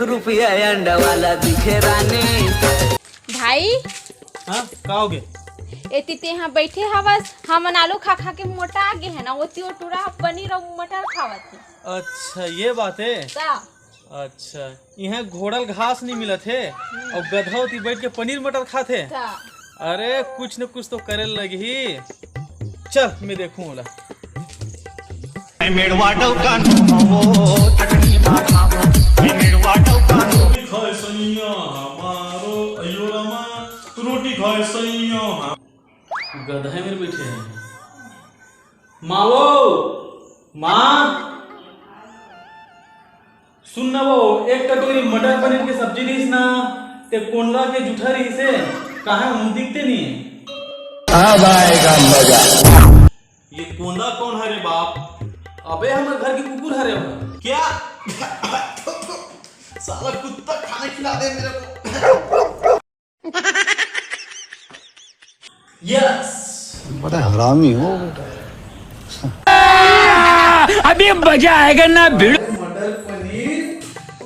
रुपया अंडा वाला दिखे रानी। भाई हाँ काओगे एती ते यहाँ बैठे हवस हम आलू खा खा के मोटा आगे है ना, ओती टूरा पनीर और मटर खावत है। अच्छा ये बात है। अच्छा यहाँ घोड़ल घास नहीं मिलत है और गधौती बैठ के पनीर मटर खाते। अरे कुछ न कुछ तो करे लगी। चल मैं देखूं वाला। रोटी खाए सैया गधा मेरे बैठे हैं। माँ माँ सुन ना वो एक कटोरी मटर पनीर की सब्जी दीस ना ते कोंडा के जूठा रही से कहा हम दिखते नहीं है। अब आएगा मजा। ये कोंडा कौन है रे बाप? अबे हमारे घर की कुकुर है रे क्या? साला कुत्ता खाना खिला दे मेरे को। यस बड़ा हरामी हो बेटा। अभी मजा आएगा ना भिड़। मटर पनीर।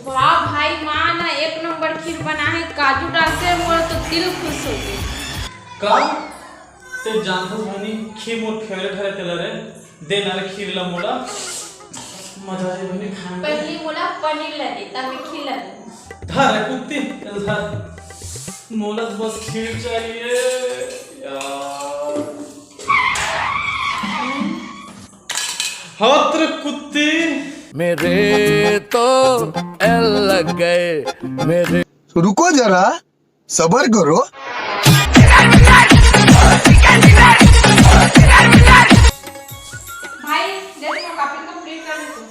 वाह भाई माँ ना एक नंबर खीर बना है, काजू डालते मोर तो दिल खुश हो गया। का ते जानतो भाई खीर मोर फेवरेट है कलर है दे नाले खीर ला मोला मजा है बने खाने। पहली मोला पनीर ला दे तब मैं खीर ला दे। धर कुत्ती धर मोला बस खीर चाहिए यार। हाथ कुत्ती मेरे तो एल लग गए मेरे। रुको जरा सबर करो। भाई जल्दी मैं कॉपी कंप्लीट कर देती हूँ।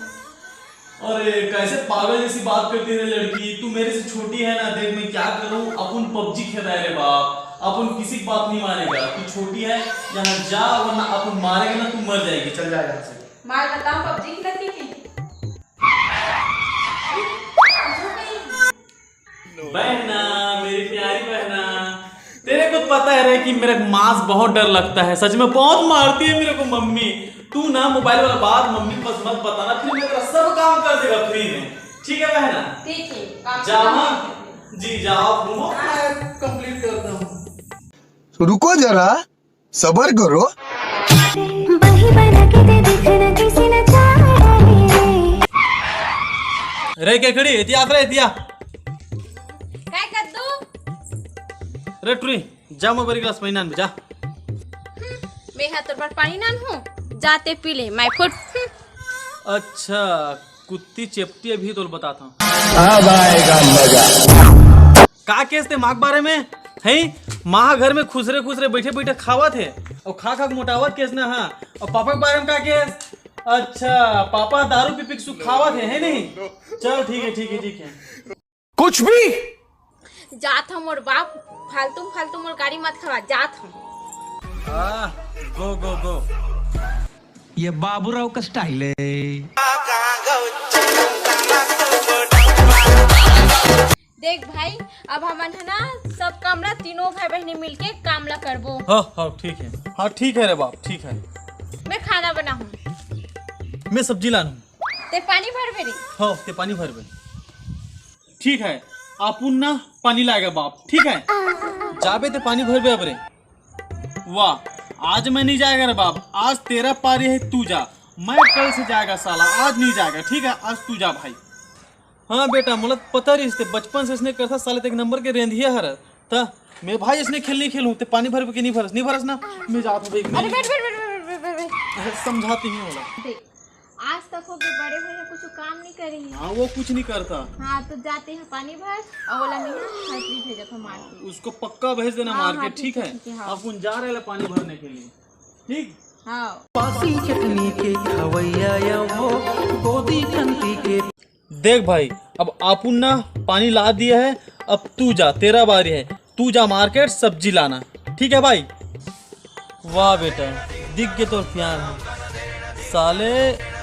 अरे कैसे पागल जैसी बात करती है लड़की। तू मेरे से छोटी है ना। देख मैं क्या करूं अपन पबजी खेल रहे रे बाप। अपन किसी की बात नहीं मानेगा। तू छोटी है यहाँ जा वरना अपन मारेगा ना तू मर जाएगी। चल जा यहाँ से। मार बताओ पबजी खेलती थी। बहना मेरी प्यारी बहना तेरे को पता है रे कि मेरे मांस बहुत डर लगता है। सच में बहुत मारती है मेरे को मम्मी। तू ना मोबाइल वाला बात मम्मी बस मत बताना फिर मैं तेरा सब काम कर देगा फ्री में। ठीक है बहना? ठीक है काम जाओ जी जाओ घूमो मैं कंप्लीट करता हूँ। रुको जरा सबर करो। रे क्या खड़ी इतिहास रे इतिहास क्या कर दो रे टुरी जा मैं बड़ी गिलास पानी नान जा। मैं हाथ पर पानी नान हूँ जाते पी ले मैं फुट। अच्छा कुत्ती चेपटी अभी तो बताता हूँ। अब आएगा मजा। का केस थे माँ के बारे में है? माँ घर में खुसरे खुसरे बैठे बैठे खावा थे और खा खा मोटावत केस ना। हाँ और पापा के बारे में का केस? अच्छा पापा दारू पी पी सुख खावा थे है नहीं? चल ठीक है ठीक है ठीक है। कुछ भी जात हम और बाप फालतू फालतू मोर गाड़ी मत खवा जात हम। गो गो गो। ये बाबूराव का स्टाइल है। देख भाई अब हमन है ना सब काम ला तीनों भाई बहनी मिलके काम ला करबो। हाँ ठीक है। हाँ ठीक है रे बाप ठीक है। मैं खाना बनाऊं मैं सब्जी लानू ते पानी भर बेरी। हाँ ते पानी भर बे। ठीक है आपुन ना पानी लाएगा बाप। ठीक है जाबे ते पानी भर बे अब रे। वाह आज मैं नहीं जाएगा रे बाप। आज तेरा पारी है तू जा। मैं कल से जाएगा साला आज नहीं जाएगा। ठीक है आज तू जा भाई। हाँ बेटा मुझे पता रही इसने बचपन से इसने करता साले एक नंबर के रेंधिया हर था। मैं भाई इसने खेल नहीं खेलूं ते पानी भर के नहीं भरस ना। मैं जाता हूँ अरे बैठ समझाती नहीं होला। देख आज तक हो गए बड़े भैया कुछ काम नहीं करे हैं। हाँ वो कुछ नहीं करता। हाँ तो जाते हैं पानी भर और बोला नहीं खतरी भेजा था मार के। उसको पक्का भेज देना हाँ, मार के। ठीक है हाँ। अपन जा रहे हैं पानी भरने के लिए। ठीक हाँ चटनी के खवैया या वो गोदी खंती के। देख भाई अब आपुन ना पानी ला दिया है। अब तू जा तेरा बारी है। तू जा मार्केट सब्जी लाना। ठीक है भाई? वाह बेटा दिख गए तो प्यार है साले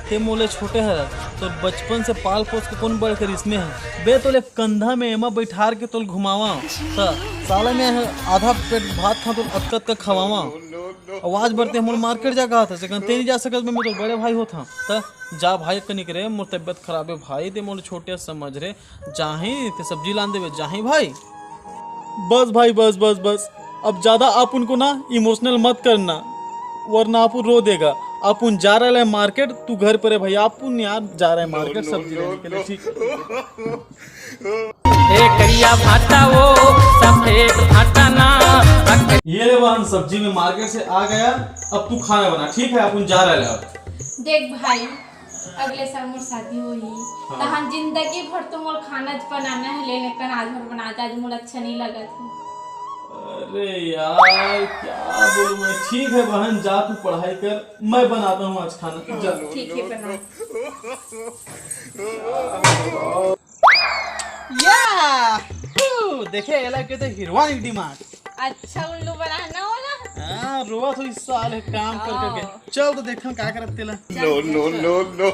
ते मोले छोटे है तो बचपन से पाल पोस के कौन बढ़कर इसमें है बे, तो ले कंधा में एमा बैठार के तोल घुमावा साला में आधा पेट भात था तो अटकत का खवावा। आवाज बढ़ते हम मार्केट जा कहा था से कहते नहीं जा सकत मैं तो बड़े भाई होता त जा भाई कनिक रे मोर तबियत खराब है भाई ते मोर छोटे समझ रे जाही ते सब्जी लान देवे जाही भाई। बस भाई बस बस बस अब ज्यादा आप उनको ना इमोशनल मत करना वरना आप रो देगा। आप उन जा रहे हैं मार्केट, तू घर पर है भाई, आप उन यार जा रहे हैं मार्केट सब्जी लेने के लिए, ठीक हे करिया भाटा वो सफेद भाटा ना। ये ले बहन सब्जी में मार्केट से आ गया, अब तू खाना बना, ठीक है? अपन जा रहे हैं। देख भाई अगले साल मोर शादी होई तो हम जिंदगी भर तो मोर खाना बनाना है ले लेकर आज भर बना दे, आज मोर अच्छा नहीं लगा था। अरे यार क्या बोलूं मैं, ठीक है बहन जा तू पढ़ाई कर, मैं बनाता हूँ आज खाना, जा। ठीक है बना। देखे एला के तो हिरवा डिमांड अच्छा उल्लू बनाना हो ना। हां रोवा तो इस साल काम कर करके चल तो देखन का करत तेला। No no no no